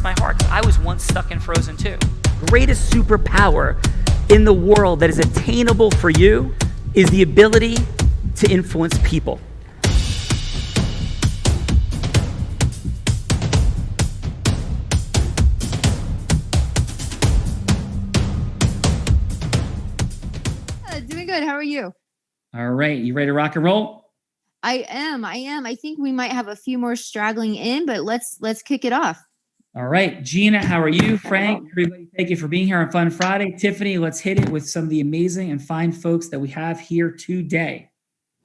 breaks my heart. I was once stuck in Frozen too. Greatest superpower in the world that is attainable for you is the ability to influence people. Doing good. How are you? All right, you ready to rock and roll? I am. I think we might have a few more straggling in, but let's kick it off. All right, Gina, how are you? Frank, everybody, thank you for being here on Fun Friday. Tiffany, let's hit it with some of the amazing and fine folks that we have here today.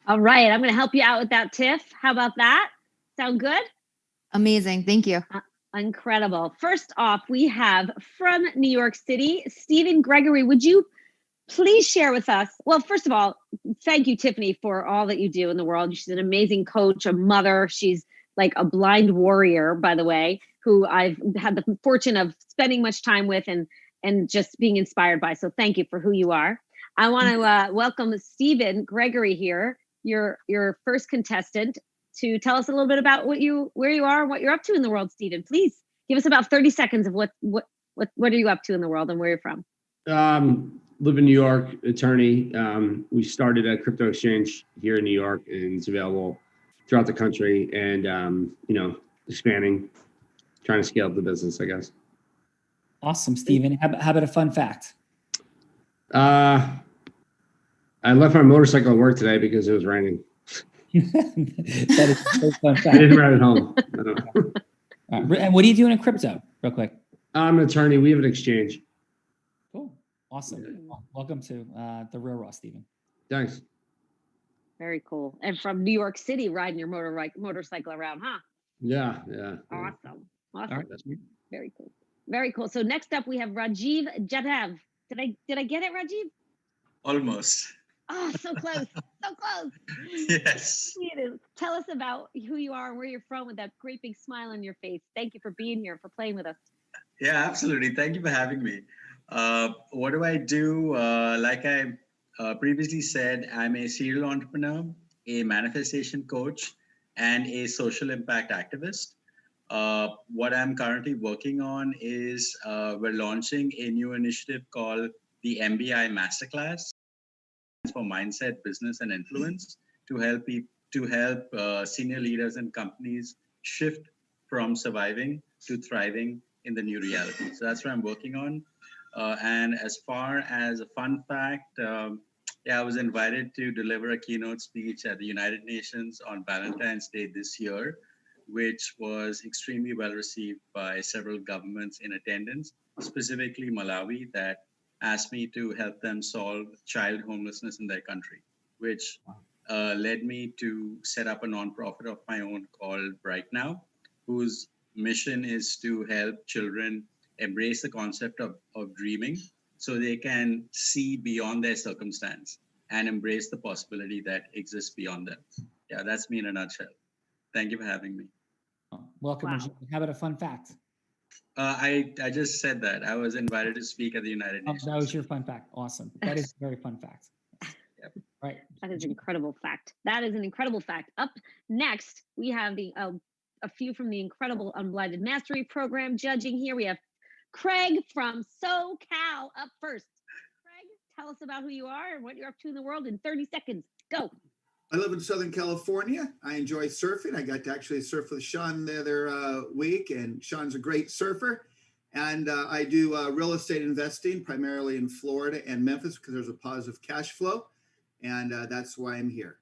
All right, I'm going to help you out with that, Tiff. How about that? Sound good? Amazing. Thank you. Incredible. First off, we have from New York City, Stephen Gregory. Would you please share with us? Well, first of all, thank you, Tiffany, for all that you do in the world. She's an amazing coach, a mother. She's like a blind warrior, by the way, who I've had the fortune of spending much time with and just being inspired by. So thank you for who you are. I want to welcome Stephen Gregory here, your first contestant, to tell us a little bit about where you are and what you're up to in the world. Stephen, please give us about 30 seconds of what are you up to in the world and where you're from. Live in New York, attorney. We started a crypto exchange here in New York, and it's available throughout the country, and expanding, trying to scale up the business, I guess. Awesome, Stephen. How about a fun fact? I left my motorcycle at work today because it was raining. That is so fun fact. I didn't ride it home. I don't know. And what are you doing in crypto, real quick? I'm an attorney. We have an exchange. Cool. Awesome. Welcome to the Real Raw, Stephen. Thanks. Very cool. And from New York City, riding your motorcycle around, huh? Yeah. Awesome. All right. Very cool. Very cool. So next up, we have Rajiv Jadhav. Did I get it, Rajiv? Almost. Oh, so close. So close. Yes. Tell us about who you are and where you're from with that great big smile on your face. Thank you for being here, for playing with us. Yeah, absolutely. Thank you for having me. What do I do? Like I previously said, I'm a serial entrepreneur, a manifestation coach, and a social impact activist. What I'm currently working on is we're launching a new initiative called the MBI Masterclass for Mindset, Business, and Influence to help senior leaders and companies shift from surviving to thriving in the new reality. So that's what I'm working on. And as far as a fun fact, I was invited to deliver a keynote speech at the United Nations on Valentine's Day this year, which was extremely well received by several governments in attendance, specifically Malawi, that asked me to help them solve child homelessness in their country, which led me to set up a nonprofit of my own called Bright Now, whose mission is to help children embrace the concept of dreaming so they can see beyond their circumstance and embrace the possibility that exists beyond them. Yeah, that's me in a nutshell. Thank you for having me. Welcome. Wow. How about a fun fact? I just said that. I was invited to speak at the United Nations. That was your fun fact. Awesome. That is a very fun fact. Yep. Right. That is an incredible fact. That is an incredible fact. Up next, we have a few from the incredible Unblinded Mastery Program judging here. We have Craig from SoCal up first. Craig, tell us about who you are and what you're up to in the world in 30 seconds. Go. I live in Southern California. I enjoy surfing. I got to actually surf with Sean the other week, and Sean's a great surfer. And I do real estate investing primarily in Florida and Memphis because there's a positive cash flow. And that's why I'm here.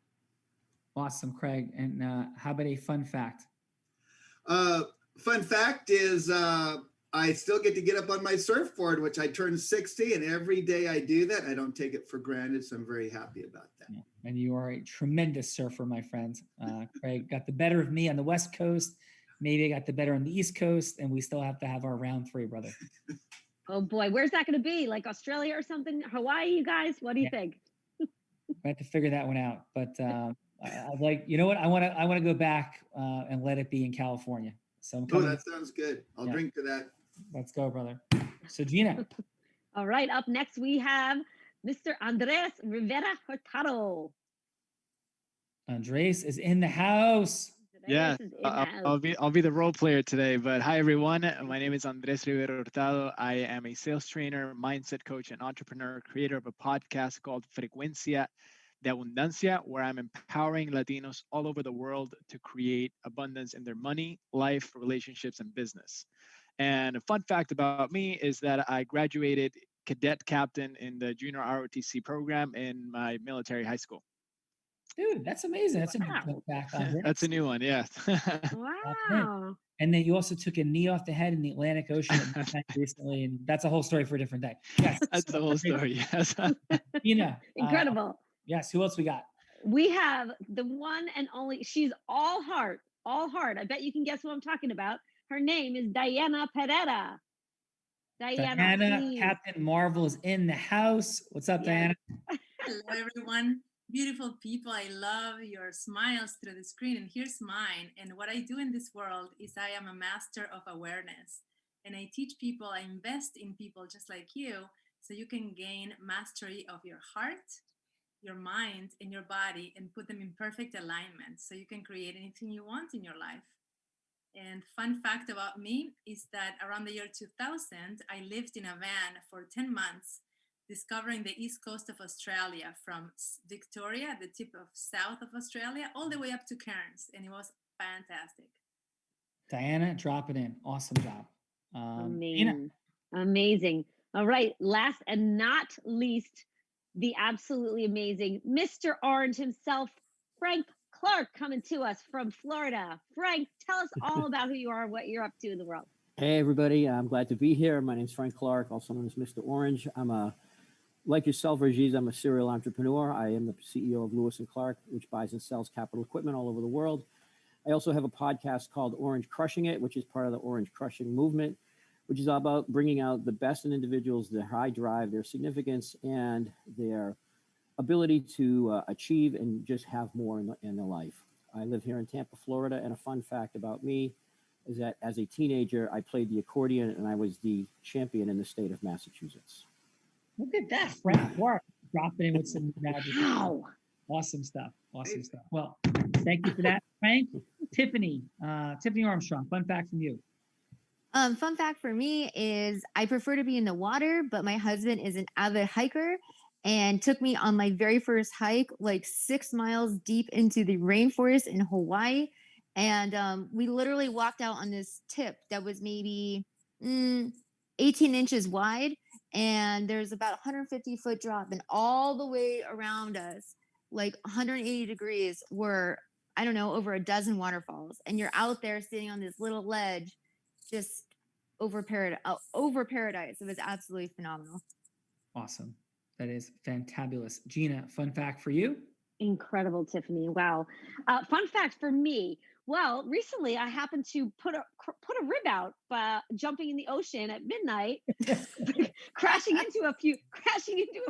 Awesome, Craig. And how about a fun fact? Fun fact is I still get to get up on my surfboard, which I turned 60. And every day I do that, I don't take it for granted. So I'm very happy about that. Yeah. And you are a tremendous surfer, my friend. Craig got the better of me on the West Coast. Maybe I got the better on the East Coast, and we still have to have our round 3, brother. Oh boy, where's that going to be? Like Australia or something? Hawaii, you guys? What do you think? I have to figure that one out. But I like, you know what? I want to go back and let it be in California. So that sounds good. I'll drink to that. Let's go, brother. So Gina. All right. Up next, we have Mr. Andres Rivera Hurtado. Andres is in the house. Yeah, Andres is in the house. I'll be the role player today. But hi everyone, my name is Andres Rivero Hurtado. I am a sales trainer, mindset coach, and entrepreneur, creator of a podcast called Frecuencia de Abundancia, where I'm empowering Latinos all over the world to create abundance in their money, life, relationships, and business. And a fun fact about me is that I graduated cadet captain in the junior ROTC program in my military high school. Dude, that's amazing. That's a good Wow. fact on That's a new one, yeah. Wow. And then you also took a knee off the head in the Atlantic Ocean at midnight recently, and that's a whole story for a different day. Yes, That's the whole story, yes. Gina, Incredible. yes, who else we got? We have the one and only, she's all heart, all heart. I bet you can guess who I'm talking about. Her name is Diana Pereira. Diana, please. Captain Marvel is in the house. What's up, Yes. Diana? Hello, everyone. Beautiful people. I love your smiles through the screen. And here's mine. And what I do in this world is I am a master of awareness. And I teach people, I invest in people just like you, so you can gain mastery of your heart, your mind, and your body, and put them in perfect alignment so you can create anything you want in your life. And fun fact about me is that around the year 2000, I lived in a van for 10 months, discovering the east coast of Australia from Victoria, the tip of south of Australia, all the way up to Cairns. And it was fantastic. Diana, drop it in. Awesome job. Amazing. Amazing. All right. Last and not least, the absolutely amazing Mr. Orange himself, Frank Clark, coming to us from Florida. Frank, tell us all about who you are, what you're up to in the world. Hey, everybody. I'm glad to be here. My name is Frank Clark, also known as Mr. Orange. Like yourself, Rajiv, I'm a serial entrepreneur. I am the CEO of Lewis & Clark, which buys and sells capital equipment all over the world. I also have a podcast called Orange Crushing It, which is part of the Orange Crushing movement, which is about bringing out the best in individuals, their high drive, their significance, and their ability to achieve and just have more in their life. I live here in Tampa, Florida, and a fun fact about me is that as a teenager, I played the accordion and I was the champion in the state of Massachusetts. Look at that, Frank Clark, dropping in with some magic. Wow. Awesome stuff. Awesome stuff. Well, thank you for that, Frank. Tiffany Armstrong, fun fact from you. Fun fact for me is I prefer to be in the water, but my husband is an avid hiker and took me on my very first hike, like 6 miles deep into the rainforest in Hawaii. And we literally walked out on this tip that was maybe 18 inches wide. And there's about 150-foot drop. And all the way around us, like 180 degrees, were, I don't know, over a dozen waterfalls. And you're out there sitting on this little ledge, just over paradise. It was absolutely phenomenal. Awesome. That is fantabulous. Gina, fun fact for you. Incredible, Tiffany. Wow. Fun fact for me. Well, recently I happened to put a rib out jumping in the ocean at midnight, crashing into a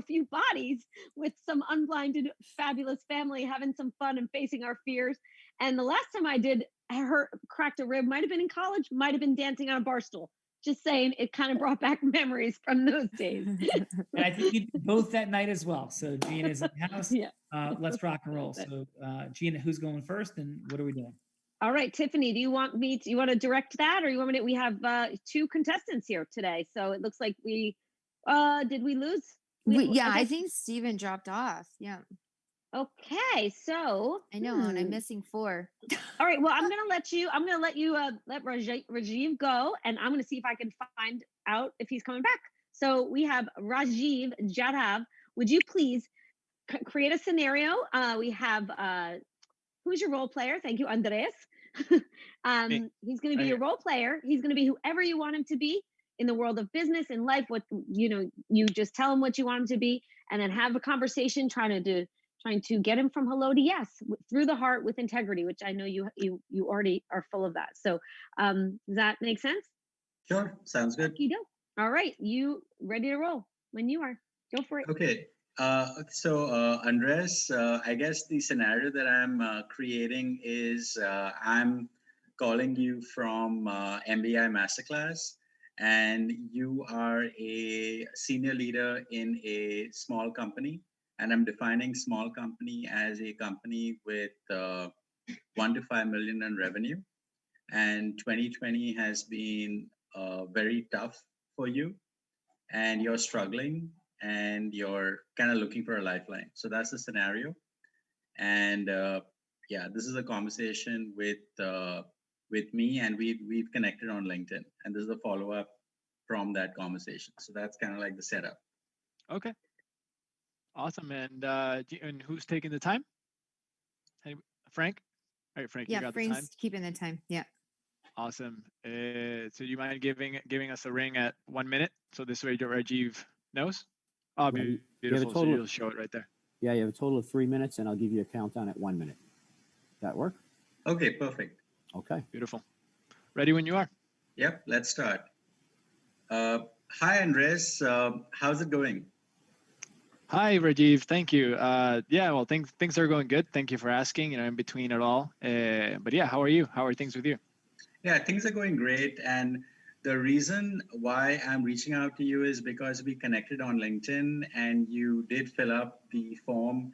few bodies with some unblinded, fabulous family, having some fun and facing our fears. And the last time I cracked a rib, might have been in college, might have been dancing on a bar stool. Just saying, it kind of brought back memories from those days. And I think you did both that night as well. So Gina's in the house. Yeah. Let's rock and roll. So Gina, who's going first and what are we doing? All right, Tiffany, do you want to direct that, or you want me to? We have 2 contestants here today, so it looks like we did we lose? I think Steven dropped off. Yeah. Okay, so I know, and I'm missing 4. All right, well, I'm gonna let you let Rajiv go, and I'm gonna see if I can find out if he's coming back. So we have Rajiv Jadhav. Would you please create a scenario? We have who's your role player? Thank you, Andres. He's going to be your role player. He's going to be whoever you want him to be in the world of business and life. What you just tell him what you want him to be, and then have a conversation trying to get him from hello to yes through the heart with integrity, which I know you already are full of that. So does that make sense? Sure, sounds good. All right, you ready to roll when you are? Go for it. Okay. So Andres, I guess the scenario that I'm creating is I'm calling you from MBI Masterclass, and you are a senior leader in a small company, and I'm defining small company as a company with 1 to 5 million in revenue, and 2020 has been very tough for you, and you're struggling, and you're kind of looking for a lifeline. So that's the scenario. And yeah, this is a conversation with me, and we've connected on LinkedIn, and this is a follow up from that conversation. So that's kind of like the setup. Okay. Awesome. And who's taking the time? Frank? All right, Frank, you Yeah, got the time? Frank's keeping the time. Yeah. Awesome. So you mind giving us a ring at 1 minute? So this way Rajiv knows? Oh, Yeah, you have a beautiful. So total- you'll show it right there. Yeah, you have a total of 3 minutes, and I'll give you a countdown at 1 minute. That work? Okay, perfect. Okay. Beautiful. Ready when you are. Yep, let's start. Hi, Andres. How's it going? Hi, Rajiv. Thank you. Yeah, well, things are going good. Thank you for asking. In between it all. But yeah, how are you? How are things with you? Yeah, things are going great. And the reason why I'm reaching out to you is because we connected on LinkedIn, and you did fill up the form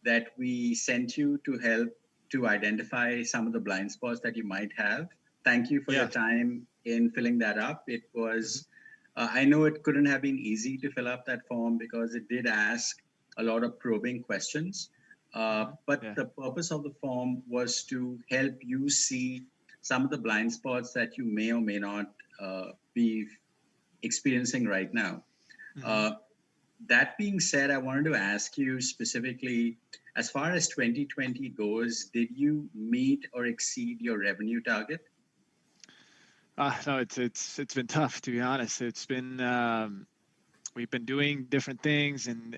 that we sent you to help to identify some of the blind spots that you might have. Thank you for your time in filling that up. It was, I know it couldn't have been easy to fill up that form because it did ask a lot of probing questions. But the purpose of the form was to help you see some of the blind spots that you may or may not be experiencing right now. That being said, I wanted to ask you specifically, as far as 2020 goes, did you meet or exceed your revenue target? No, it's been tough, to be honest. It's been we've been doing different things, and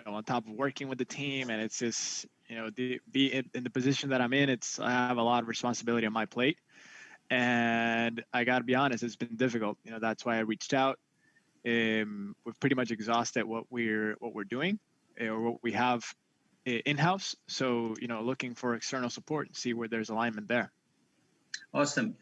on top of working with the team, and it's just be in the position that I'm in. I have a lot of responsibility on my plate, and I got to be honest, it's been difficult. That's why I reached out. We've pretty much exhausted what we're doing or what we have in-house. So looking for external support and see where there's alignment there. Awesome.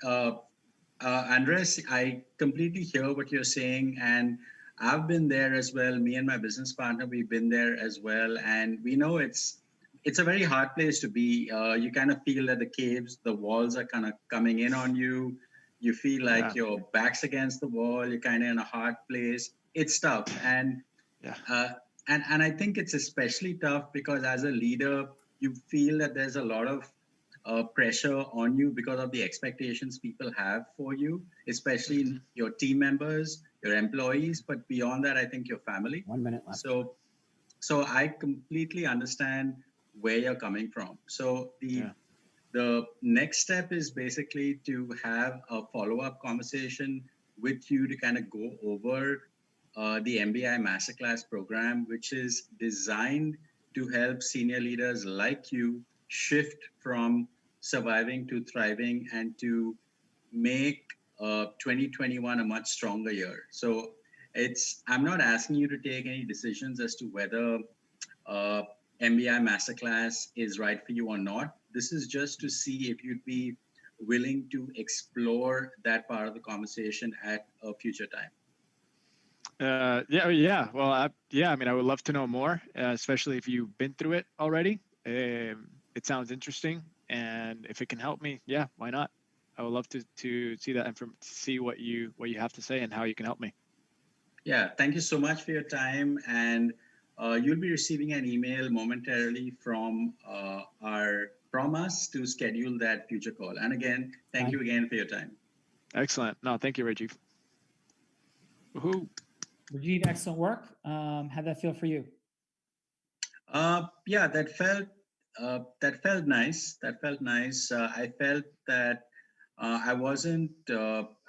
Andres, I completely hear what you're saying, and I've been there as well. Me and my business partner, we've been there as well, and we know it's a very hard place to be. You kind of feel that the walls are kind of coming in on you. You feel like your back's against the wall. You're kind of in a hard place. It's tough, and I think it's especially tough because as a leader, you feel that there's a lot of pressure on you because of the expectations people have for you, especially your team members, your employees, but beyond that, I think your family. 1 minute left. So I completely understand where you're coming from. So the next step is basically to have a follow-up conversation with you to kind of go over the MBI Masterclass program, which is designed to help senior leaders like you shift from surviving to thriving and to make 2021 a much stronger year. So I'm not asking you to take any decisions as to whether MBI Masterclass is right for you or not. This is just to see if you'd be willing to explore that part of the conversation at a future time. Yeah. Well, I would love to know more, especially if you've been through it already. It sounds interesting, and if it can help me, yeah, why not? I would love to see that and see what you have to say and how you can help me. Yeah, thank you so much for your time, and you'll be receiving an email momentarily from us to schedule that future call. And again, thank you again for your time. Excellent. No, thank you, Rajiv. Woohoo. Rajiv, excellent work. How'd that feel for you? Yeah, that felt nice. That felt nice. I felt that I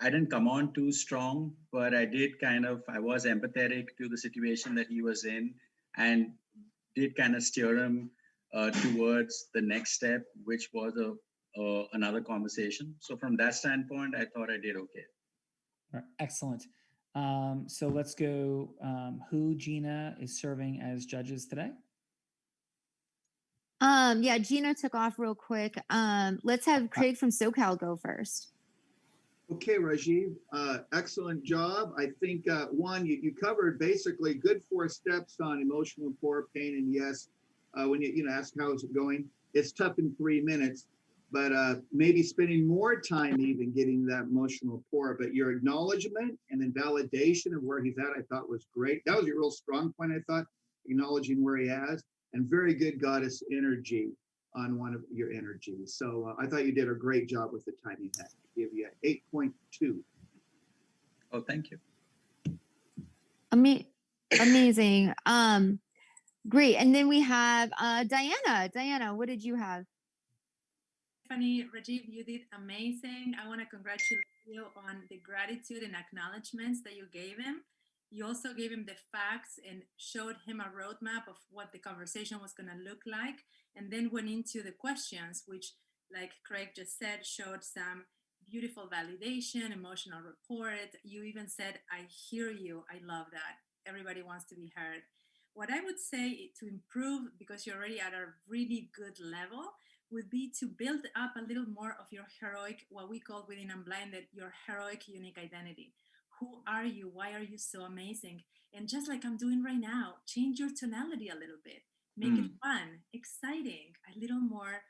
didn't come on too strong, but I was empathetic to the situation that he was in, and did kind of steer him towards the next step, which was another conversation. So from that standpoint, I thought I did okay. All right, excellent. So let's go. Who, Gina, is serving as judges today? Yeah, Gina took off real quick. Let's have Craig from SoCal go first. Okay, Rajiv, excellent job. I think one, you covered basically good 4 steps on emotional and poor pain. And yes, when you ask how is it going, it's tough in 3 minutes. but maybe spending more time even getting that emotional pour. But your acknowledgement and then validation of where he's at, I thought was great. That was a real strong point, I thought, acknowledging where he has, and very good goddess energy on one of your energies. So I thought you did a great job with the time you had. I give you 8.2. Oh, thank you. Amazing. Great. And then we have Diana. Diana, what did you have? Tiffany, Rajiv, you did amazing. I want to congratulate you on the gratitude and acknowledgments that you gave him. You also gave him the facts and showed him a roadmap of what the conversation was going to look like, and then went into the questions, which, like Craig just said, showed some beautiful validation, emotional report. You even said, I hear you. I love that. Everybody wants to be heard. What I would say to improve, because you're already at a really good level, would be to build up a little more of your heroic, what we call within Unblinded, your heroic unique identity. Who are you? Why are you so amazing? And just like I'm doing right now, change your tonality a little bit. Make it fun, exciting, a little more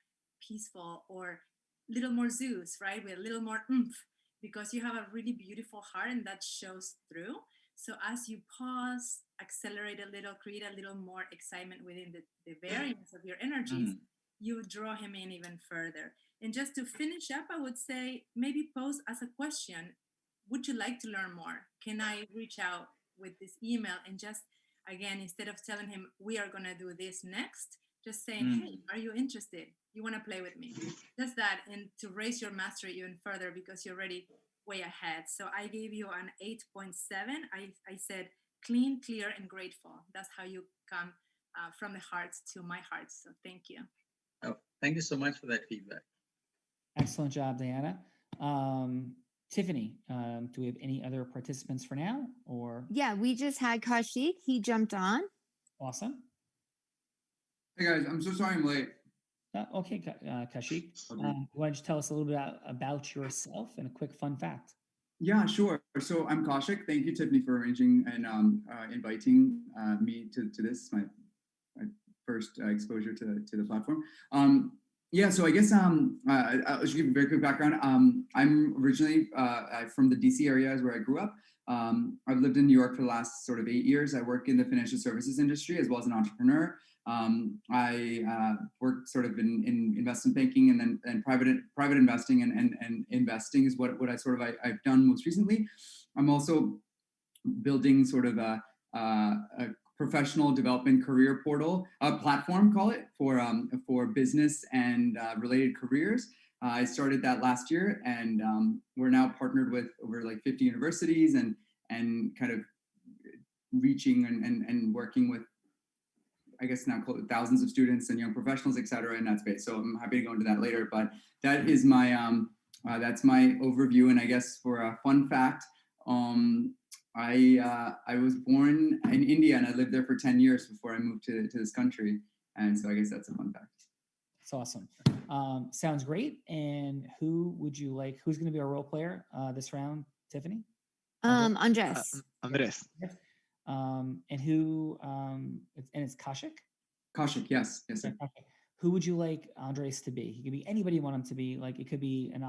peaceful, or a little more Zeus, right? With a little more oomph, because you have a really beautiful heart and that shows through. So as you pause, accelerate a little, create a little more excitement within the variance of your energies, you draw him in even further. And just to finish up, I would say maybe pose as a question, would you like to learn more? Can I reach out with this email? And just, again, instead of telling him, we are going to do this next, just saying, hey, are you interested? You want to play with me? Just that, and to raise your mastery even further, because you're already way ahead. So I gave you an 8.7. I said, clean, clear, and grateful. That's how you come from the heart to my heart. So thank you. Oh, thank you so much for that feedback. Excellent job, Diana. Tiffany, do we have any other participants for now? Or Yeah, we just had Kaushik. He jumped on. awesome. Hey guys, I'm so sorry I'm late. Okay, Kaushik, why don't you tell us a little bit about yourself and a quick fun fact? Yeah, sure. So I'm Kaushik. Thank you, Tiffany, for arranging and inviting me to this, my first exposure to the platform. Yeah, so I guess I'll just give you a very quick background. I'm originally from the DC area is where I grew up. I've lived in New York for the last sort of 8 years. I work in the financial services industry as well as an entrepreneur. I work sort of in investment banking and private investing and investing is what I've done most recently. I'm also building sort of a professional development career portal, a platform, call it, for business and related careers. I started that last year, and we're now partnered with over like 50 universities and kind of reaching and working with, I guess now thousands of students and young professionals, et cetera, in that space. So I'm happy to go into that later, but that is my, that's my overview. And I guess for a fun fact, I was born in India and I lived there for 10 years before I moved to this country. And so I guess that's a fun fact. That's awesome. Sounds great. And who's going to be our role player this round, Tiffany? Andres. Andres. And who, and it's Kaushik? Kaushik, yes. Yes, sir. Okay. Who would you like Andres to be? He could be anybody you want him to be. Like, it could be an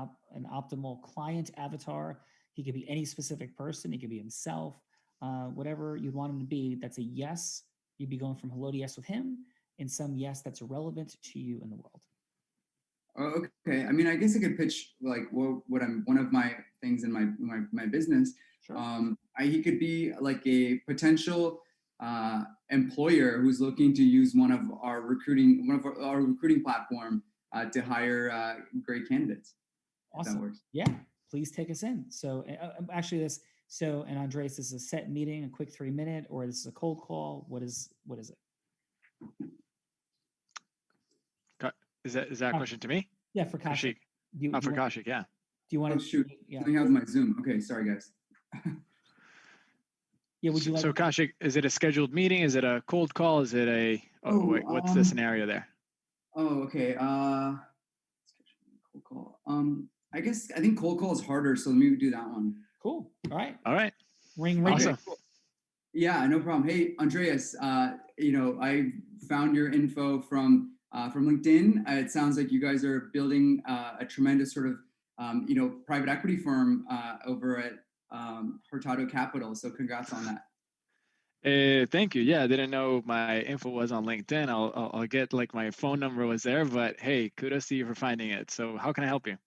optimal client avatar. He could be any specific person. He could be himself. Whatever you'd want him to be, that's a yes. You'd be going from hello to yes with him, and some yes that's relevant to you in the world. Oh, okay. I mean, I guess I could pitch like what I'm, one of my things in my business. Sure. He could be like a potential employer who's looking to use one of our recruiting platform to hire great candidates. Awesome. If that works. Yeah. Please take us in. So actually and Andres, this is a set meeting, a quick 3-minute, or this is a cold call. What is it? Is that a question to me? Yeah, for Kaushik. For Kaushik, yeah. Do you want Oh to shoot, yeah. something happened with my Zoom. Okay, sorry guys. Yeah, would you like So Kaushik, is it a scheduled meeting? Is it a cold call? Is it what's the scenario there? Oh, okay. Cold call. I think cold call is harder, so let me do that one. Cool. All right. Ring. Awesome. Cool. Yeah, no problem. Hey, Andreas, I found your info from from LinkedIn. It sounds like you guys are building a tremendous sort of private equity firm over at Hurtado Capital. So congrats on that. Thank you. Yeah, I didn't know my info was on LinkedIn. I'll get like my phone number was there, but hey, kudos to you for finding it. So how can I help you?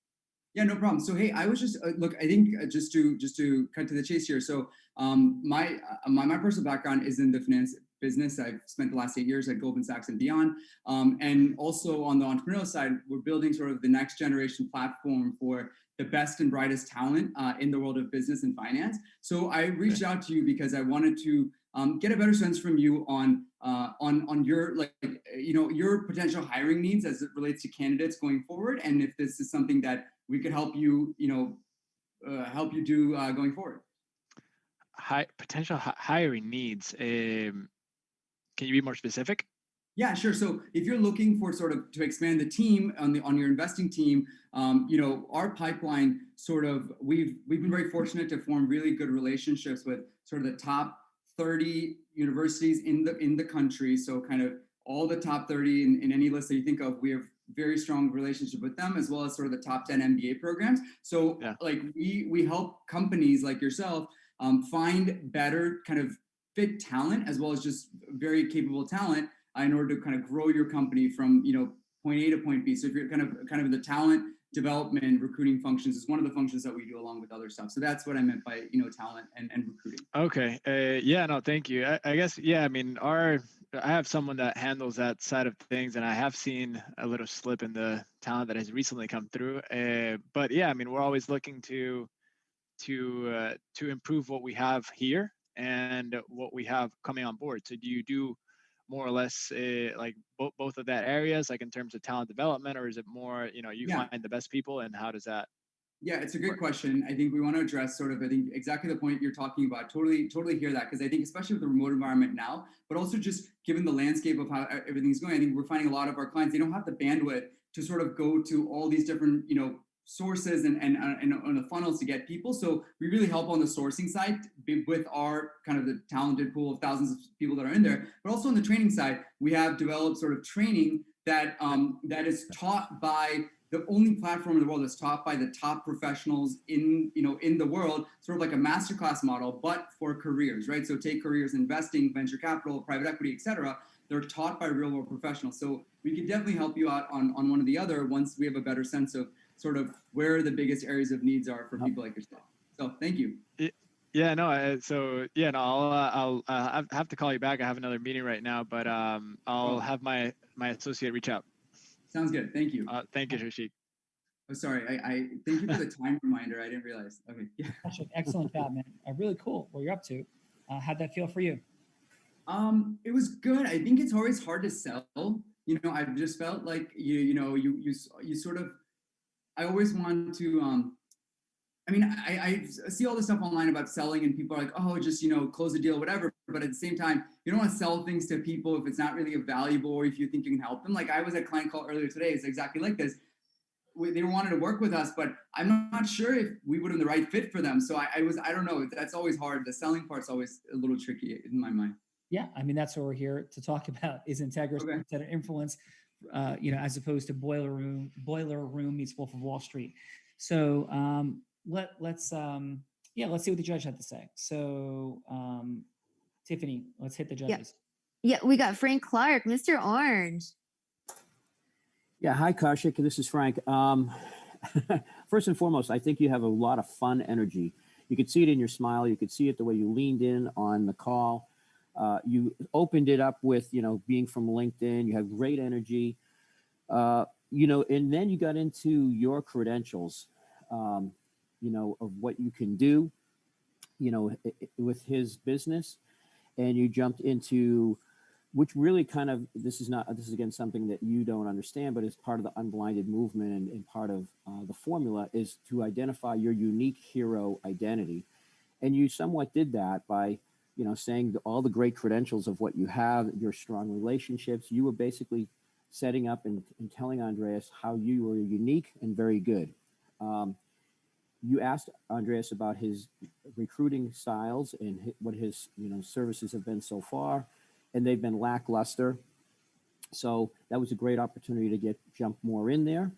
Yeah, no problem. So hey, I was just look. I think just to cut to the chase here. So my personal background is in the finance business. I've spent the last 8 years at Goldman Sachs and beyond. And also on the entrepreneurial side, we're building sort of the next generation platform for the best and brightest talent in the world of business and finance. So I reached out to you because I wanted to get a better sense from you on your your potential hiring needs as it relates to candidates going forward, and if this is something that we could help you help you do going forward. Potential hiring needs. Can you be more specific? Yeah, sure. So if you're looking for sort of to expand the team on your investing team, our pipeline sort of we've been very fortunate to form really good relationships with sort of the top 30 universities in the country. So kind of all the top 30 in any list that you think of, we have very strong relationship with them, as well as sort of the top 10 MBA programs. So like we help companies like yourself find better kind of fit talent, as well as just very capable talent in order to kind of grow your company from point A to point B. So if you're kind of in the talent development recruiting functions, is one of the functions that we do along with other stuff. So that's what I meant by talent and recruiting. Okay. Yeah. No. Thank you. I guess. Yeah. I mean, I have someone that handles that side of things, and I have seen a little slip in the talent that has recently come through. But yeah, I mean, we're always looking to improve what we have here and what we have coming on board. So do you do more or less like both of that areas, like in terms of talent development, or is it more you find the best people, and how does that? Yeah, it's a good question. I think we want to address sort of, I think exactly the point you're talking about. Totally hear that, because I think especially with the remote environment now, but also just given the landscape of how everything's going, I think we're finding a lot of our clients, they don't have the bandwidth to sort of go to all these different, sources and on the funnels to get people. So we really help on the sourcing side with our kind of the talented pool of thousands of people that are in there, but also on the training side, we have developed sort of training that that is taught by the only platform in the world that's taught by the top professionals in the world, sort of like a masterclass model, but for careers, right? So take careers, investing, venture capital, private equity, etc. They're taught by real world professionals. So we can definitely help you out on one or the other once we have a better sense of sort of where the biggest areas of needs are for people like yourself. So thank you. Yeah, no. So yeah, no. I'll have to call you back. I have another meeting right now, but I'll have my associate reach out. Sounds good. Thank you. Thank you, Shashik. Oh, sorry. I thank you for the time reminder. I didn't realize. Okay. Yeah. Excellent job, man. Really cool. What you're up to. How'd that feel for you? It was good. I think it's always hard to sell. I've just felt like you sort of. I always want to. I see all this stuff online about selling, and people are like, oh, just close a deal, whatever. But at the same time, you don't want to sell things to people if it's not really valuable, or if you think you can help them. Like I was at a client call earlier today. It's exactly like this. They wanted to work with us, but I'm not sure if we would have been the right fit for them. So I don't know. That's always hard. The selling part's always a little tricky in my mind. Yeah, I mean, that's what we're here to talk about, is integrity, center influence, as opposed to boiler room meets Wolf of Wall Street. So let's see what the judge had to say. So Tiffany, let's hit the judges. Yeah, we got Frank Clark, Mr. Orange. Yeah, hi Kaushik, this is Frank. First and foremost, I think you have a lot of fun energy. You could see it in your smile. You could see it the way you leaned in on the call. You opened it up with, being from LinkedIn. You have great energy, and then you got into your credentials, of what you can do, with his business, and you jumped into, which really kind of, this is again something that you don't understand, but it's part of the unblinded movement and part of the formula is to identify your unique hero identity. And you somewhat did that by, saying all the great credentials of what you have, your strong relationships. You were basically setting up and telling Andreas how you were unique and very good. You asked Andreas about his recruiting styles and what his services have been so far, and they've been lackluster. So that was a great opportunity to jump more in there.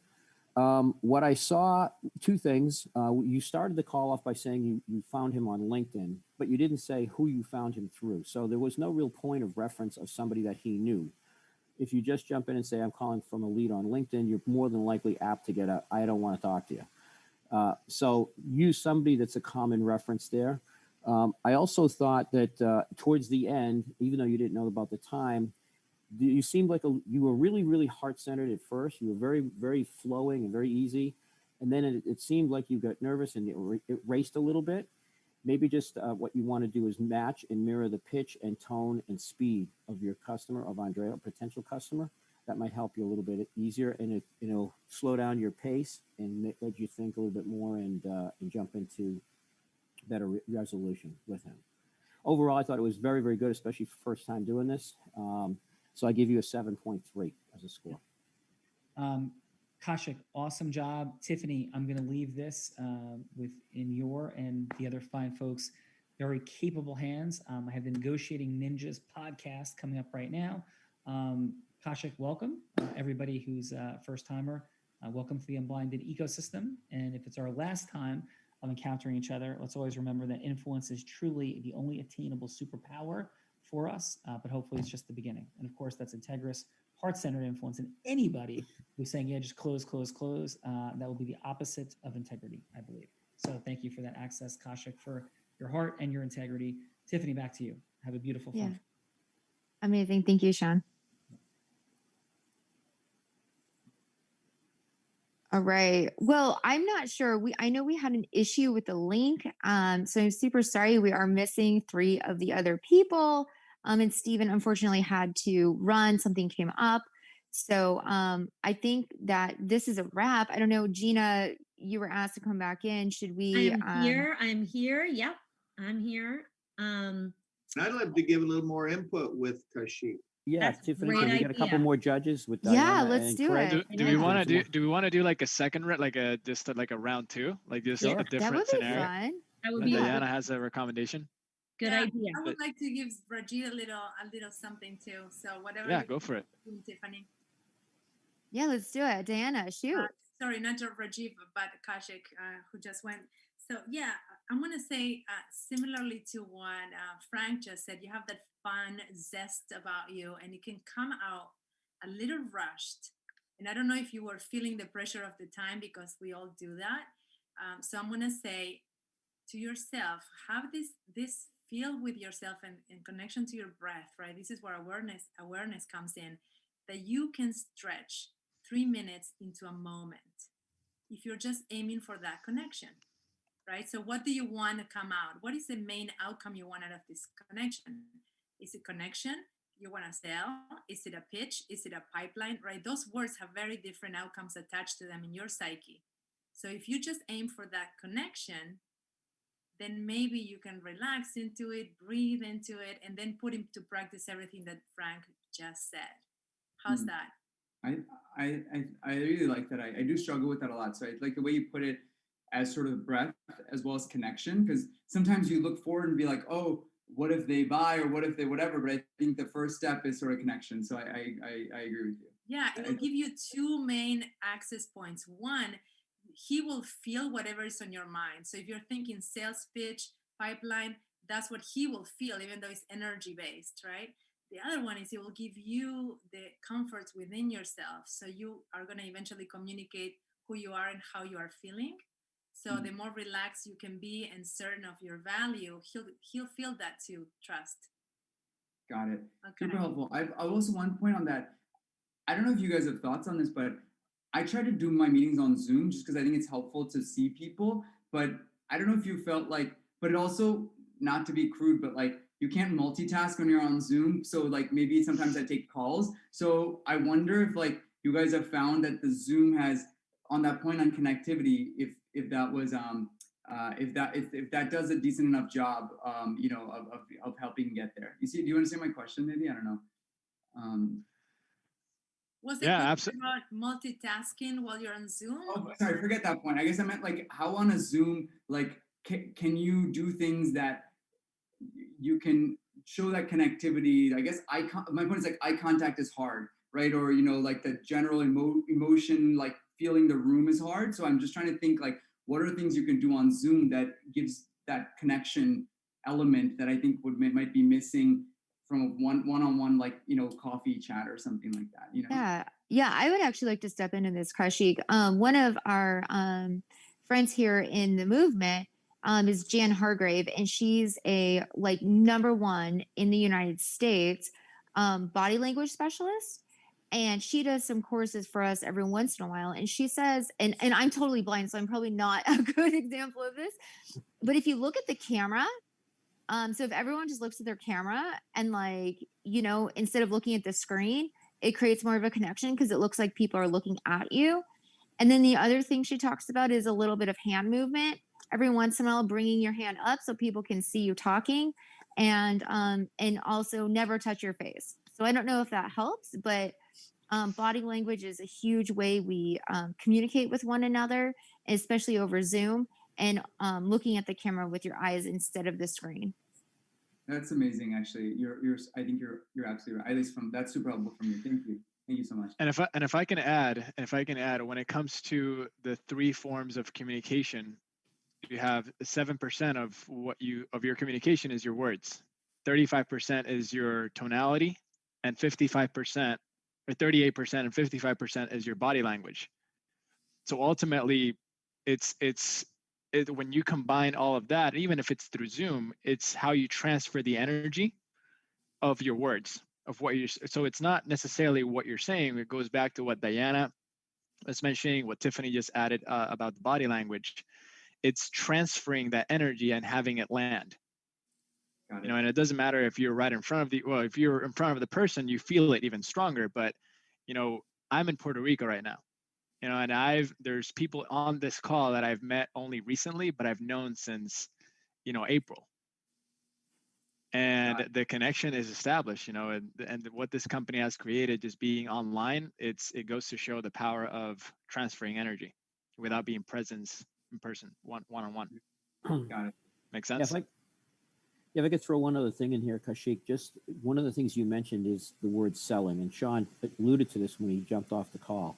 What I saw, two things. You started the call off by saying you found him on LinkedIn, but you didn't say who you found him through. So there was no real point of reference of somebody that he knew. If you just jump in and say, I'm calling from a lead on LinkedIn, you're more than likely apt to get a, I don't want to talk to you. So use somebody that's a common reference there. I also thought that towards the end, even though you didn't know about the time, you seemed like you were really, really heart-centered at first. You were very, very flowing and very easy. And then it seemed like you got nervous and it raced a little bit. Maybe just what you want to do is match and mirror the pitch and tone and speed of your customer, of Andrea, a potential customer. That might help you a little bit easier, and it'll slow down your pace and let you think a little bit more and jump into better resolution with him. Overall, I thought it was very, very good, especially for first time doing this. So I give you a 7.3 as a score. Kaushik, awesome job. Tiffany, I'm going to leave this in your and the other fine folks' very capable hands. I have the Negotiating Ninjas podcast coming up right now. Kaushik, welcome. Everybody who's a first timer, welcome to the Unblinded ecosystem. And if it's our last time of encountering each other, let's always remember that influence is truly the only attainable superpower for us, but hopefully it's just the beginning. And of course, that's integrous, heart-centered influence. And anybody who's saying, yeah, just close, that will be the opposite of integrity, I believe. So thank you for that access, Kaushik, for your heart and your integrity. Tiffany, back to you. Have a beautiful fun. Yeah. Amazing. Thank you, Sean. All right. Well, I'm not sure. I know we had an issue with the link. So I'm super sorry. We are missing 3 of the other people. And Stephen unfortunately had to run. Something came up. So I think that this is a wrap. I don't know, Gina, you were asked to come back in. Should we? I'm here. Yep, I'm here. I'd love to give a little more input with Kaushik. Yeah, That's Tiffany, great can we get a couple idea. more judges with Yeah, Diana let's and do Craig? it. Do we want to do like a second like a round 2, like just Sure. a That different would be scenario? fun. That would And be Diana has a recommendation. good Yeah, idea. I would like to give Rajit a little something too. So whatever. Yeah, you go for it. do, Tiffany. Yeah, let's do it. Diana, shoot. Sorry, not just Rajiv, but Kaushik, who just went. So yeah, I'm gonna say similarly to what Frank just said. You have that fun zest about you, and it can come out a little rushed. And I don't know if you were feeling the pressure of the time, because we all do that. So I'm gonna say to yourself, have this feel with yourself and connection to your breath, right? This is where awareness comes in, that you can stretch 3 minutes into a moment if you're just aiming for that connection, right? So what do you want to come out? What is the main outcome you want out of this connection? Is it connection? You want to sell? Is it a pitch? Is it a pipeline, right? Those words have very different outcomes attached to them in your psyche. So if you just aim for that connection, then maybe you can relax into it, breathe into it, and then put into practice everything that Frank just said. How's that? I really like that. I do struggle with that a lot. So I like the way you put it as sort of breath as well as connection, because sometimes you look forward and be like, oh, what if they buy or what if they whatever? But I think the first step is sort of connection. So I agree with you. Yeah, it will give you 2 main access points. One, he will feel whatever is on your mind. So if you're thinking sales pitch, pipeline, that's what he will feel, even though it's energy based, right? The other one is it will give you the comfort within yourself. So you are going to eventually communicate who you are and how you are feeling. So the more relaxed you can be and certain of your value, he'll feel that too. Trust. Got it. Okay. Super helpful. I also one point on that. I don't know if you guys have thoughts on this, but I try to do my meetings on Zoom just because I think it's helpful to see people. But I don't know if you felt like, but it also, not to be crude, but like you can't multitask when you're on Zoom. So like maybe sometimes I take calls. So I wonder if like you guys have found that the Zoom has, on that point on connectivity, if that was if that does a decent enough job, you know, of helping get there. Do you understand my question? Maybe I don't know. Was it about multitasking while you're on Zoom? Oh, sorry, forget that point. I guess I meant like how on a Zoom, like can you do things that you can show that connectivity? I guess my point is like eye contact is hard, right? Or, you know, like the general emotion, like feeling the room is hard. So I'm just trying to think like, what are things you can do on Zoom that gives that connection element that I think might be missing from a one-on-one, like, you know, coffee chat or something like that, you know? Yeah, I would actually like to step into this, Kaushik. One of our friends here in the movement is Jan Hargrave, and she's a like #1 in the United States body language specialist. And she does some courses for us every once in a while. And she says, and I'm totally blind, so I'm probably not a good example of this. But if you look at the camera, so if everyone just looks at their camera and like, you know, instead of looking at the screen, it creates more of a connection because it looks like people are looking at you. And then the other thing she talks about is a little bit of hand movement. Every once in a while, bringing your hand up so people can see you talking, and also never touch your face. So I don't know if that helps, but body language is a huge way we communicate with one another, especially over Zoom, and looking at the camera with your eyes instead of the screen. That's amazing. Actually, I think you're absolutely right. At least that's super helpful for me. Thank you so much. And if I can add, when it comes to the 3 forms of communication, you have 7% of your communication is your words, 35% is your tonality, and 55% or 38% and 55% is your body language. So ultimately, when you combine all of that, even if it's through Zoom, it's how you transfer the energy of your words, of what you're. So it's not necessarily what you're saying. It goes back to what Diana was mentioning, what Tiffany just added about the body language. It's transferring that energy and having it land. You know, and it doesn't matter if you're right in front of if you're in front of the person, you feel it even stronger. But, you know, I'm in Puerto Rico right now, you know, and there's people on this call that I've met only recently, but I've known since, you know, April. And the connection is established, you know, and what this company has created, just being online, it goes to show the power of transferring energy without being present in person, one-on-one. Got it. Make sense? Yeah, if I could throw one other thing in here, Kaushik, just one of the things you mentioned is the word selling. And Sean alluded to this when he jumped off the call.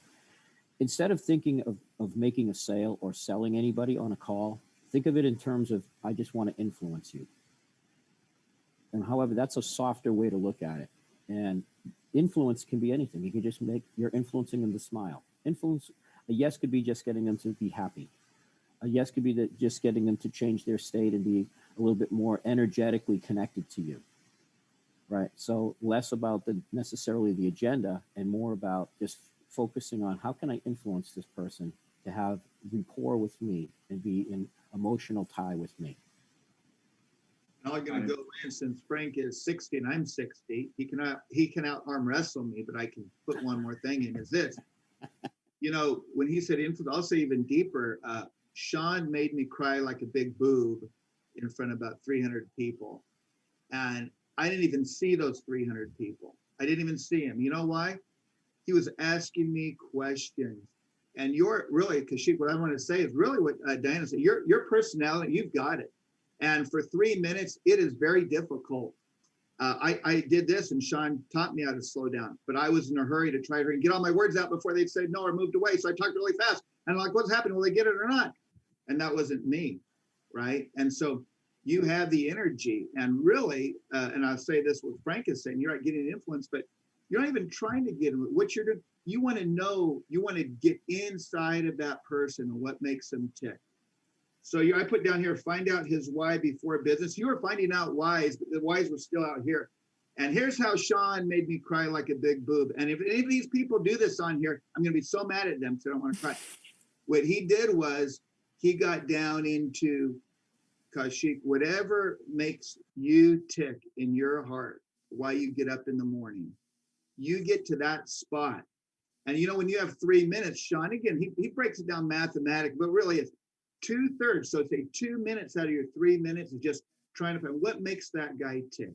Instead of thinking of making a sale or selling anybody on a call, think of it in terms of, I just want to influence you. And however, that's a softer way to look at it. And influence can be anything. You can just you're influencing them to smile. Influence, a yes could be just getting them to be happy. A yes could be just getting them to change their state and be a little bit more energetically connected to you, right? So less about necessarily the agenda and more about just focusing on how can I influence this person to have rapport with me and be in emotional tie with me. I'm going to go in, since Frank is 60 and I'm 60. He can out arm wrestle me, but I can put one more thing in. Is this? You know, when he said influence, I'll say even deeper. Sean made me cry like a big boob in front of about 300 people, and I didn't even see those 300 people. I didn't even see him. You know why? He was asking me questions. And you're really, Kaushik, what I want to say is really what Diana said. Your personality, you've got it. And for 3 minutes, it is very difficult. I did this, and Sean taught me how to slow down, but I was in a hurry to try to get all my words out before they'd say no or moved away. So I talked really fast. And I'm like, what's happening? Will they get it or not? And that wasn't me, right? And so you have the energy, and really, and I'll say this, what Frank is saying, you're not getting influence, but you're not even trying to get what you're doing. You want to know, you want to get inside of that person and what makes them tick. So I put down here, find out his why before business. You were finding out whys, but the whys were still out here. And here's how Sean made me cry like a big boob. And if any of these people do this on here, I'm going to be so mad at them because I don't want to cry. What he did was he got down into, Kaushik, whatever makes you tick in your heart, why you get up in the morning, you get to that spot. And you know, when you have 3 minutes, Sean, again, he breaks it down mathematically, but really it's 2/3. So say 2 minutes out of your 3 minutes is just trying to find what makes that guy tick.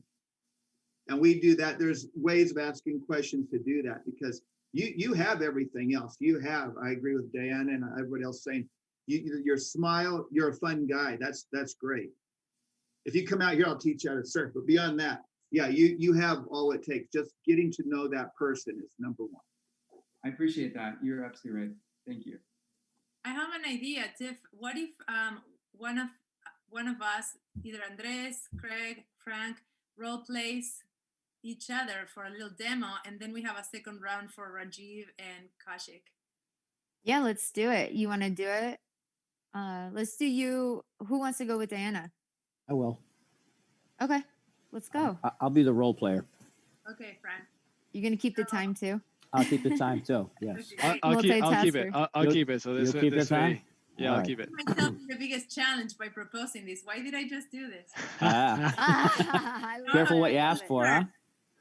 And we do that. There's ways of asking questions to do that, because you have everything else. You have, I agree with Diana and everybody else saying, your smile, you're a fun guy. That's great. If you come out here, I'll teach you how to surf. But beyond that, yeah, you have all it takes. Just getting to know that person is number one. I appreciate that. You're absolutely right. Thank you. I have an idea, Tiff. What if one of us, either Andres, Craig, Frank, role plays each other for a little demo, and then we have a second round for Rajiv and Kaushik. Yeah, let's do it. You want to do it? Let's do you. Who wants to go with Diana? I will. Okay, let's go. I'll be the role player. Okay, Frank. You're gonna keep the time too. I'll keep the time too. Yes. Okay, I'll keep it. Multitasker. I'll keep it. So this You'll keep this the time? way, yeah, All I'll right. keep it. myself the biggest challenge by proposing this. Why did I just do this? I love Careful it, what you I love ask it. for, huh?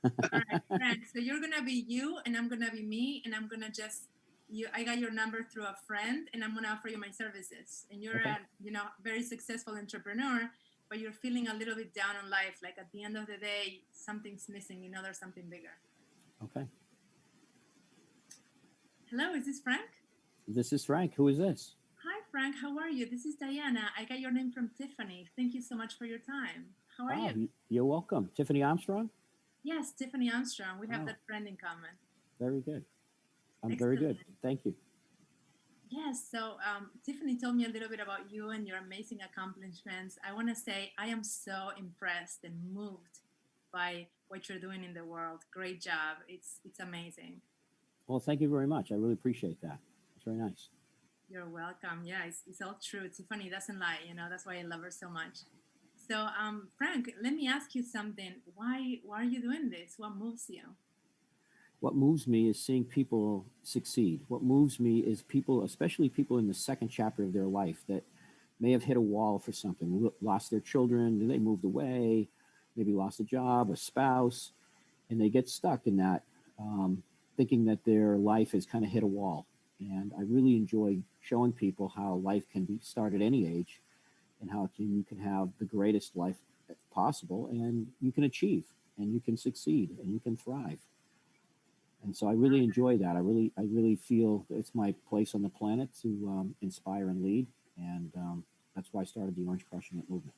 All right, Frank. So you're gonna be you, and I'm gonna be me, and I'm gonna just you. I got your number through a friend, and I'm gonna offer you my services. And you're Okay. a very successful entrepreneur, but you're feeling a little bit down on life. Like at the end of the day, something's missing. There's something bigger. Okay. Hello, is this Frank? This is Frank. Who is this? Hi, Frank. How are you? This is Diana. I got your name from Tiffany. Thank you so much for your time. How are you? You're welcome. Tiffany Armstrong? Yes, Tiffany Armstrong. We have Wow. that friend in common. Very good. I'm very good. Excellent. Thank you. Yes, so Tiffany told me a little bit about you and your amazing accomplishments. I want to say I am so impressed and moved by what you're doing in the world. Great job. It's amazing. Well, thank you very much. I really appreciate that. It's very nice. You're welcome. Yeah, it's all true. Tiffany doesn't lie, that's why I love her so much. So Frank, let me ask you something. Why are you doing this? What moves you? What moves me is seeing people succeed. What moves me is people, especially people in the second chapter of their life that may have hit a wall for something, lost their children, they moved away, maybe lost a job, a spouse, and they get stuck in that, thinking that their life has kind of hit a wall. And I really enjoy showing people how life can be started at any age and how you can have the greatest life possible and you can achieve and you can succeed and you can thrive. And so I really enjoy that. I really feel it's my place on the planet to inspire and lead. And that's why I started the Orange Crushing It movement.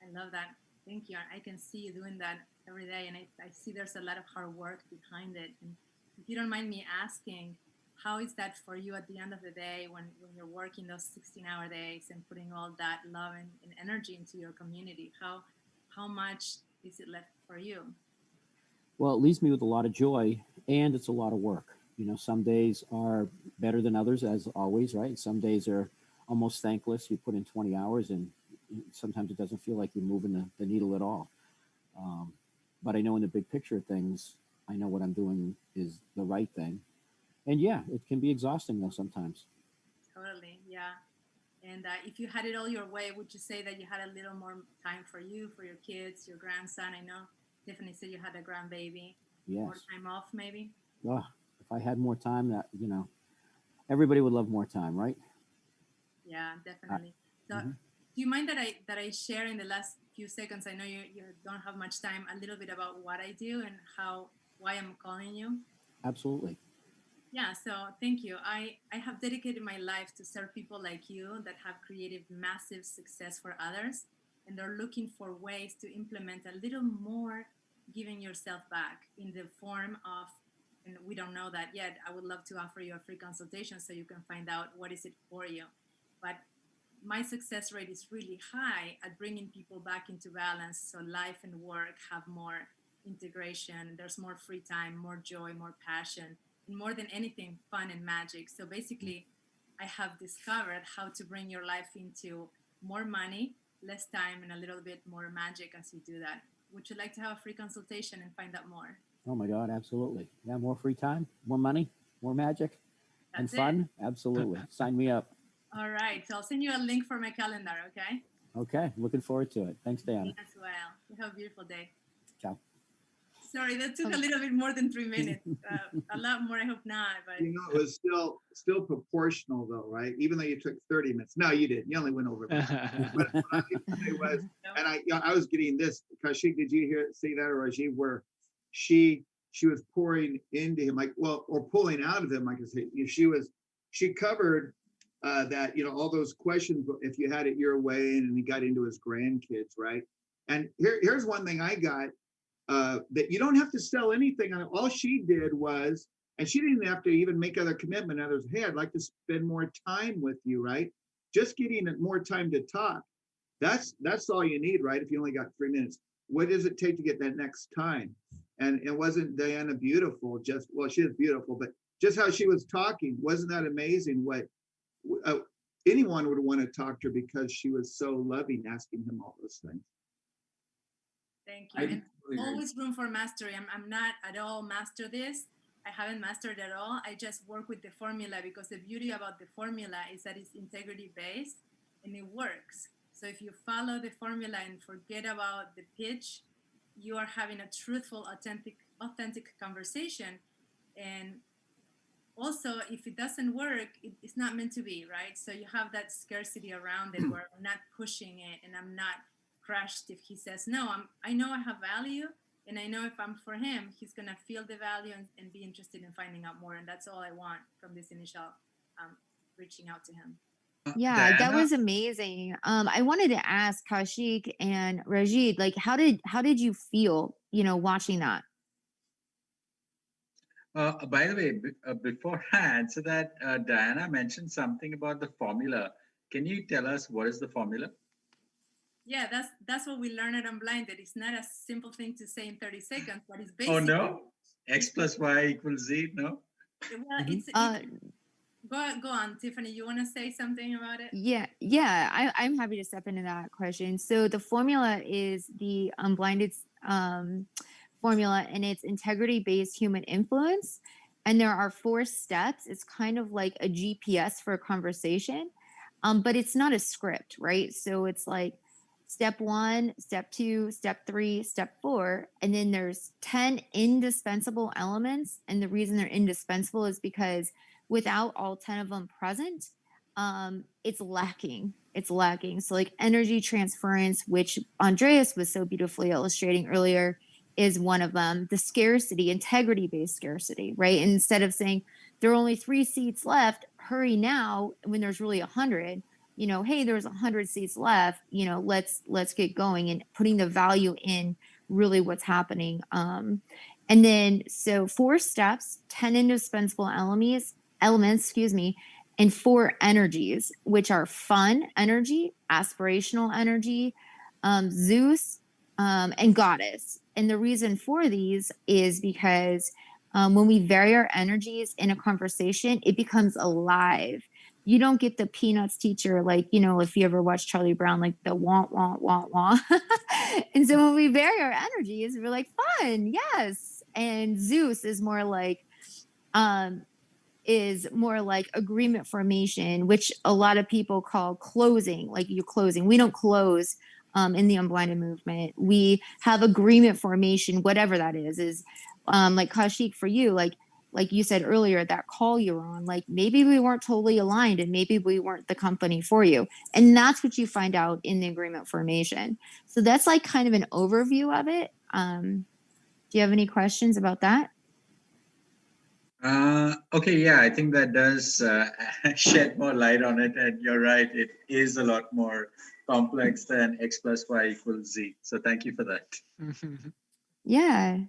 I love that. Thank you. I can see you doing that every day. And I see there's a lot of hard work behind it. And if you don't mind me asking, how is that for you at the end of the day when you're working those 16-hour days and putting all that love and energy into your community? How much is it left for you? Well, it leaves me with a lot of joy and it's a lot of work. Some days are better than others, as always, right? Some days are almost thankless. You put in 20 hours and sometimes it doesn't feel like you're moving the needle at all. But I know in the big picture of things, I know what I'm doing is the right thing. And yeah, it can be exhausting though sometimes. Totally, yeah. And if you had it all your way, would you say that you had a little more time for you, for your kids, your grandson? I know Tiffany said you had a grandbaby. Yes. More time off, maybe? Oh, if I had more time, that everybody would love more time, right? Yeah, definitely. So, do you mind that I share in the last few seconds? I know you don't have much time. A little bit about what I do and why I'm calling you. Absolutely. Yeah, so thank you. I have dedicated my life to serve people like you that have created massive success for others, and they're looking for ways to implement a little more giving yourself back in the form of, and we don't know that yet, I would love to offer you a free consultation so you can find out what is it for you. But my success rate is really high at bringing people back into balance so life and work have more integration, there's more free time, more joy, more passion, and more than anything, fun and magic. So basically, I have discovered how to bring your life into more money, less time, and a little bit more magic as you do that. Would you like to have a free consultation and find out more? Oh my God, absolutely. Yeah, more free time, more money, more magic, and fun. Absolutely. Sign me up. All right. So I'll send you a link for my calendar, okay? Okay. Looking forward to it. Thanks, Diana. Me as well. You have a beautiful day. Ciao. Sorry, that took a little bit more than 3 minutes. A lot more, I hope not. But it was still proportional though, right? Even though you took 30 minutes. No, you didn't. You only went over. But what I was, and I was getting this. Kaushik, did you see that, or Rajiv, where she was pouring into him, or pulling out of him, like I said, she covered that, all those questions, if you had it your way, and he got into his grandkids, right? And here's one thing I got. that you don't have to sell anything on it. All she did was, and she didn't have to even make other commitment. Others, hey, I'd like to spend more time with you, right? Just getting more time to talk. That's all you need, right? If you only got 3 minutes, what does it take to get that next time? And it wasn't Diana beautiful? Just, well, she is beautiful, but just how she was talking, wasn't that amazing? What anyone would want to talk to her because she was so loving, asking him all those things. Thank you. And always room for mastery. I'm not at all master this. I haven't mastered at all. I just work with the formula because the beauty about the formula is that it's integrity based and it works. So if you follow the formula and forget about the pitch, you are having a truthful, authentic conversation. And also, if it doesn't work, it's not meant to be, right? So you have that scarcity around it where I'm not pushing it and I'm not crushed if he says, no, I know I have value. And I know if I'm for him, he's going to feel the value and be interested in finding out more. And that's all I want from this initial reaching out to him. Yeah, that Diana? was amazing. I wanted to ask Kaushik and Rajid, like, how did you feel, watching that? By the way, before I answer that, Diana mentioned something about the formula. Can you tell us what is the formula? Yeah, that's what we learned at Unblinded. It's not a simple thing to say in 30 seconds, but it's Oh basically. no, X plus Y equals Z. No. Well, it's go on, Tiffany. You want to say something about it? Yeah. I'm happy to step into that question. So the formula is the Unblinded formula, and it's integrity-based human influence. And there are 4 steps. It's kind of like a GPS for a conversation, but it's not a script, right? So it's like step 1, step 2, step 3, step 4, and then there's 10 indispensable elements. And the reason they're indispensable is because without all 10 of them present, it's lacking. So like energy transference, which Andreas was so beautifully illustrating earlier, is one of them. The scarcity, integrity-based scarcity, right? And instead of saying there are only 3 seats left, hurry now, when there's really 100, hey, there's 100 seats left, let's get going, and putting the value in really what's happening. And then, so 4 steps, 10 indispensable elements, and 4 energies, which are fun energy, aspirational energy, Zeus, and goddess. And the reason for these is because when we vary our energies in a conversation, it becomes alive. You don't get the Peanuts teacher, like, if you ever watch Charlie Brown, like the want. And so when we vary our energies, we're like, fun, yes. And Zeus is more like agreement formation, which a lot of people call closing, like you're closing. We don't close in the Unblinded movement. We have agreement formation, whatever that is like Kaushik, for you, like you said earlier, that call you were on, like maybe we weren't totally aligned and maybe we weren't the company for you. And that's what you find out in the agreement formation. So that's like kind of an overview of it. Do you have any questions about that? Okay, yeah, I think that does shed more light on it. And you're right, it is a lot more complex than X plus Y equals Z. So thank you for that. Yeah.